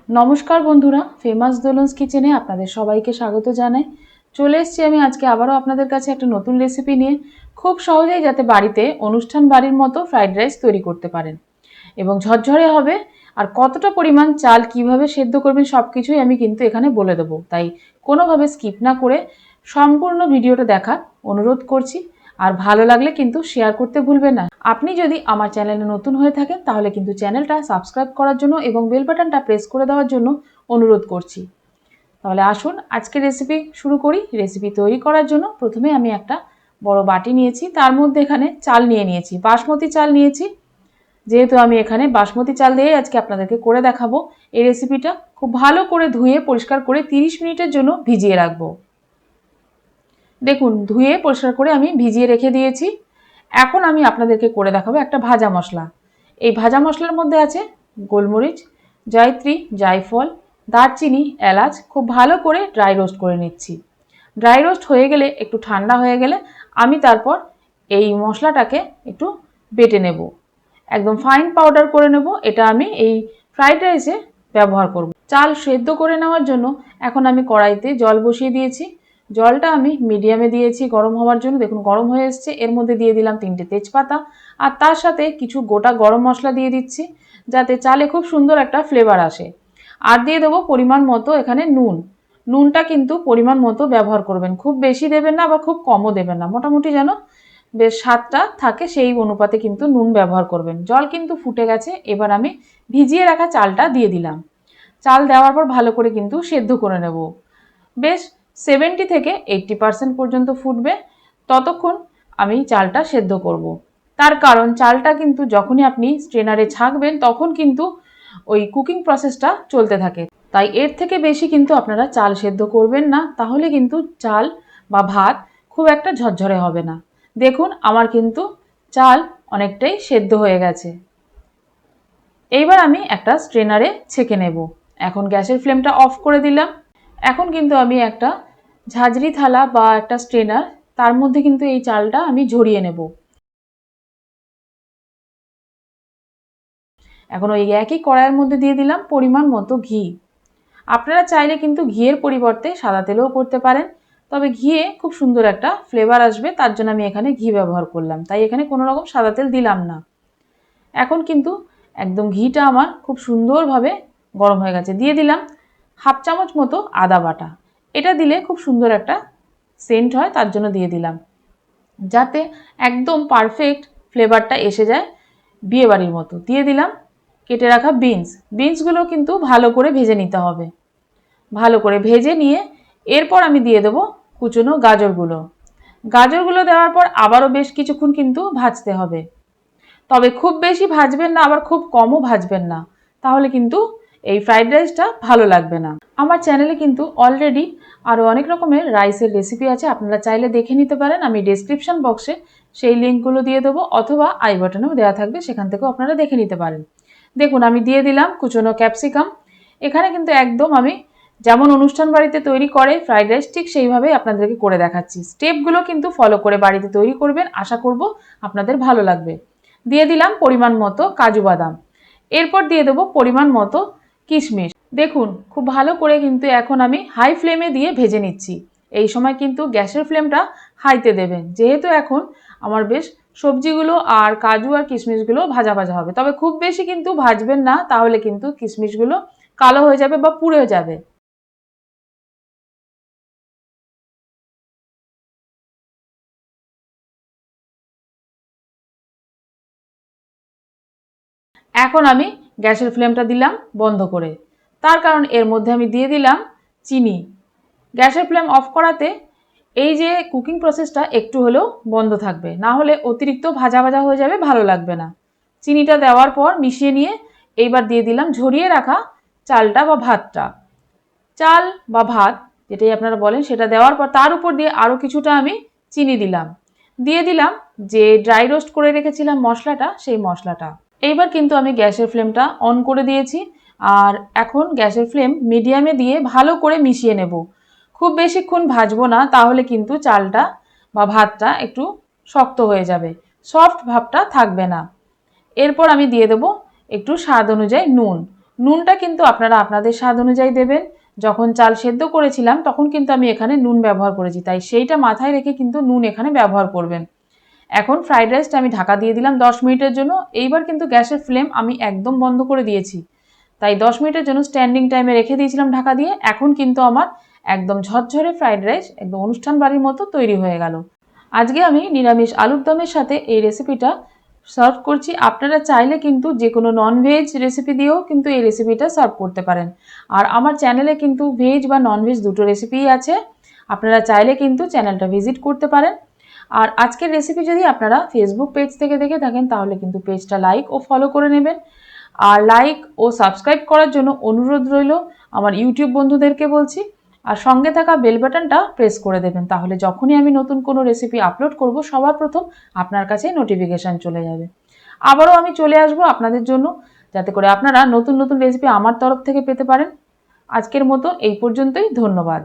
নমস্কার বন্ধুরা, ফেমাস দোলনস কিচেনে আপনাদের সবাইকে স্বাগত জানাই। চলে এসেছি আমি আজকে আবারও আপনাদের কাছে একটা নতুন রেসিপি নিয়ে। খুব সহজেই যাতে বাড়িতে অনুষ্ঠান বাড়ির মতো ফ্রাইড রাইস তৈরি করতে পারেন এবং ঝরঝরে হবে। আর কতটা পরিমাণ চাল কিভাবে সেদ্ধ করবেন সব কিছুই আমি কিন্তু এখানে বলে দেবো, তাই কোনোভাবে স্কিপ না করে সম্পূর্ণ ভিডিওটা দেখার অনুরোধ করছি। আর ভালো লাগলে কিন্তু শেয়ার করতে ভুলবেন না। আপনি যদি আমার চ্যানেলে নতুন হয়ে থাকেন তাহলে কিন্তু চ্যানেলটা সাবস্ক্রাইব করার জন্য এবং বেল বাটনটা প্রেস করে দেওয়ার জন্য অনুরোধ করছি। তাহলে আসুন আজকে রেসিপি শুরু করি। রেসিপি তৈরি করার জন্য প্রথমে আমি একটা বড় বাটি নিয়েছি, তার মধ্যে এখানে চাল নিয়েছি, বাসমতি চাল নিয়েছি। যেহেতু আমি এখানে বাসমতি চাল দিয়ে আজকে আপনাদেরকে করে দেখাবো এই রেসিপিটা, খুব ভালো করে ধুয়ে পরিষ্কার করে 30 মিনিটের জন্য ভিজিয়ে রাখবো। দেখুন, ধুয়ে পরিষ্কার করে আমি ভিজিয়ে রেখে দিয়েছি। এখন আমি আপনাদেরকে করে দেখাবো একটা ভাজা মশলা। এই ভাজা মশলার মধ্যে আছে গোলমরিচ, জয়ত্রী, জায়ফল, দারচিনি, এলাচ। খুব ভালো করে ড্রাই রোস্ট করে নিচ্ছি। ড্রাই রোস্ট হয়ে গেলে, একটু ঠান্ডা হয়ে গেলে আমি তারপর এই মশলাটাকে একটু বেটে নেব, একদম ফাইন পাউডার করে নেব। এটা আমি এই ফ্রাইড রাইসে ব্যবহার করব। চাল সেদ্ধ করে নেওয়ার জন্য এখন আমি কড়াইতে জল বসিয়ে দিয়েছি। জলটা আমি মিডিয়ামে দিয়েছি গরম হওয়ার জন্য। দেখুন গরম হয়ে এসছে। এর মধ্যে দিয়ে দিলাম 3টে তেজপাতা আর তার সাথে কিছু গোটা গরম মশলা দিয়ে দিচ্ছি, যাতে চালে খুব সুন্দর একটা ফ্লেভার আসে। আর দিয়ে দেবো পরিমাণ মতো এখানে নুন। নুনটা কিন্তু পরিমাণ মতো ব্যবহার করবেন, খুব বেশি দেবেন না আবার খুব কমও দেবেন না, মোটামুটি যেন বেশ স্বাদটা থাকে সেই অনুপাতে কিন্তু নুন ব্যবহার করবেন। জল কিন্তু ফুটে গেছে। এবার আমি ভিজিয়ে রাখা চালটা দিয়ে দিলাম। চাল দেওয়ার পর ভালো করে কিন্তু সেদ্ধ করে নেব। বেশ 70 থেকে 80% পর্যন্ত ফুটবে, ততক্ষণ আমি চালটা সেদ্ধ করব। তার কারণ চালটা কিন্তু যখনই আপনি স্ট্রেনারে ছাঁকবেন তখন কিন্তু ওই কুকিং প্রসেসটা চলতে থাকে, তাই এর থেকে বেশি কিন্তু আপনারা চাল সেদ্ধ করবেন না, তাহলে কিন্তু চাল বা ভাত খুব একটা ঝরঝরে হবে না। দেখুন আমার কিন্তু চাল অনেকটাই সেদ্ধ হয়ে গেছে। এইবার আমি একটা স্ট্রেনারে ছেঁকে নেব। এখন গ্যাসের ফ্লেমটা অফ করে দিলাম। এখন কিন্তু আমি একটা ঝাঁঝরি থালা বা একটা স্ট্রেনার, তার মধ্যে কিন্তু এই চালটা আমি ঝরিয়ে নেব। এখন ওই একই কড়াইয়ের মধ্যে দিয়ে দিলাম পরিমাণ মতো ঘি। আপনারা চাইলে কিন্তু ঘিয়ের পরিবর্তে সাদা তেলেও করতে পারেন, তবে ঘিয়ে খুব সুন্দর একটা ফ্লেভার আসবে, তার জন্য আমি এখানে ঘি ব্যবহার করলাম, তাই এখানে কোনো রকম সাদা তেল দিলাম না। এখন কিন্তু একদম ঘিটা আমার খুব সুন্দরভাবে গরম হয়ে গেছে। দিয়ে দিলাম হাফ চামচ মতো আদা বাটা। এটা দিলে খুব সুন্দর একটা সেন্ট হয়, তার জন্য দিয়ে দিলাম, যাতে একদম পারফেক্ট ফ্লেভারটা এসে যায় বিয়েবাড়ির মতো। দিয়ে দিলাম কেটে রাখা বিনস। বিনসগুলো কিন্তু ভালো করে ভেজে নিতে হবে। ভালো করে ভেজে নিয়ে এরপর আমি দিয়ে দেবো কুচনো গাজরগুলো। গাজরগুলো দেওয়ার পর আবারও বেশ কিছুক্ষণ কিন্তু ভাজতে হবে, তবে খুব বেশি ভাজবেন না আবার খুব কমও ভাজবেন না, তাহলে কিন্তু এই ফ্রাইড রাইসটা ভালো লাগবে না। আমার চ্যানেলে কিন্তু অলরেডি আরও অনেক রকমের রাইসের রেসিপি আছে, আপনারা চাইলে দেখে নিতে পারেন। আমি ডেসক্রিপশন বক্সে সেই লিঙ্কগুলো দিয়ে দেবো, অথবা আই বাটনেও দেওয়া থাকবে, সেখান থেকেও আপনারা দেখে নিতে পারেন। দেখুন আমি দিয়ে দিলাম কুচনো ক্যাপসিকাম। এখানে কিন্তু একদম আমি যেমন অনুষ্ঠান বাড়িতে তৈরি করে ফ্রাইড রাইস ঠিক সেইভাবেই আপনাদেরকে করে দেখাচ্ছি। স্টেপগুলো কিন্তু ফলো করে বাড়িতে তৈরি করবেন, আশা করব আপনাদের ভালো লাগবে। দিয়ে দিলাম পরিমাণ মতো কাজু বাদাম। এরপর দিয়ে দেবো পরিমাণ মতো কিশমিশ। দেখুন খুব ভালো করে কিন্তু এখন আমি হাই ফ্লেমে দিয়ে ভেজে নিচ্ছি। এই সময় কিন্তু গ্যাসের ফ্লেমটা হাইতে দেবেন, যেহেতু এখন আমার বেশ সবজিগুলো আর কাজু আর কিশমিশগুলো ভাজা ভাজা হবে। তবে খুব বেশি কিন্তু ভাজবেন না, তাহলে কিন্তু কিশমিশগুলো কালো হয়ে যাবে বা পুড়ে যাবে। এখন আমি গ্যাসের ফ্লেমটা দিলাম বন্ধ করে, তার কারণ এর মধ্যে আমি দিয়ে দিলাম চিনি। গ্যাসের ফ্লেম অফ করাতে এই যে কুকিং প্রসেসটা একটু হলেও বন্ধ থাকবে, না হলে অতিরিক্ত ভাজা ভাজা হয়ে যাবে, ভালো লাগবে না। চিনিটা দেওয়ার পর মিশিয়ে নিয়ে এইবার দিয়ে দিলাম ঝরিয়ে রাখা চালটা বা ভাতটা। চাল বা ভাত যেটাই আপনারা বলেন সেটা দেওয়ার পর তার উপর দিয়ে আরও কিছুটা আমি চিনি দিলাম। দিয়ে দিলাম যে ড্রাই রোস্ট করে রেখেছিলাম মশলাটা, সেই মশলাটা। এইবার কিন্তু আমি গ্যাসের ফ্লেমটা অন করে দিয়েছি, আর এখন গ্যাসের ফ্লেম মিডিয়ামে দিয়ে ভালো করে মিশিয়ে নেব। খুব বেশিক্ষণ ভাজবো না, তাহলে কিন্তু চালটা বা ভাতটা একটু শক্ত হয়ে যাবে, সফট ভাবটা থাকবে না। এরপর আমি দিয়ে দেবো একটু স্বাদ অনুযায়ী নুন। নুনটা কিন্তু আপনারা আপনাদের স্বাদ অনুযায়ী দেবেন। যখন চাল সেদ্ধ করেছিলাম তখন কিন্তু আমি এখানে নুন ব্যবহার করেছি, তাই সেইটা মাথায় রেখে কিন্তু নুন এখানে ব্যবহার করবেন। এখন ফ্রাইড রাইসটা আমি ঢাকা দিয়ে দিলাম 10 মিনিটের জন্য। এইবার কিন্তু গ্যাসের ফ্লেম আমি একদম বন্ধ করে দিয়েছি, তাই 10 মিনিটের জন্য স্ট্যান্ডিং টাইমে রেখে দিয়েছিলাম ঢাকা দিয়ে। এখন কিন্তু আমার একদম ঝরঝরে ফ্রাইড রাইস একদম অনুষ্ঠান বাড়ির মতো তৈরি হয়ে গেল। আজকে আমি নিরামিষ আলুর দমের সাথে এই রেসিপিটা সার্ভ করছি। আপনারা চাইলে কিন্তু যে কোনো ননভেজ রেসিপি দিয়েও কিন্তু এই রেসিপিটা সার্ভ করতে পারেন। আর আমার চ্যানেলে কিন্তু ভেজ বা ননভেজ দুটো রেসিপিই আছে, আপনারা চাইলে কিন্তু চ্যানেলটা ভিজিট করতে পারেন। আর আজকের রেসিপি যদি আপনারা ফেসবুক পেজ থেকে দেখে থাকেন তাহলে কিন্তু পেজটা লাইক ও ফলো করে নেবেন। আর লাইক ও সাবস্ক্রাইব করার জন্য অনুরোধ রইল আমার ইউটিউব বন্ধুদেরকে বলছি। আর সঙ্গে থাকা বেল বাটনটা প্রেস করে দেবেন, তাহলে যখনই আমি নতুন কোনো রেসিপি আপলোড করব সবার প্রথম আপনার কাছে নোটিফিকেশান চলে যাবে। আবারও আমি চলে আসব আপনাদের জন্য, যাতে করে আপনারা নতুন নতুন রেসিপি আমার তরফ থেকে পেতে পারেন। আজকের মতো এই পর্যন্তই, ধন্যবাদ।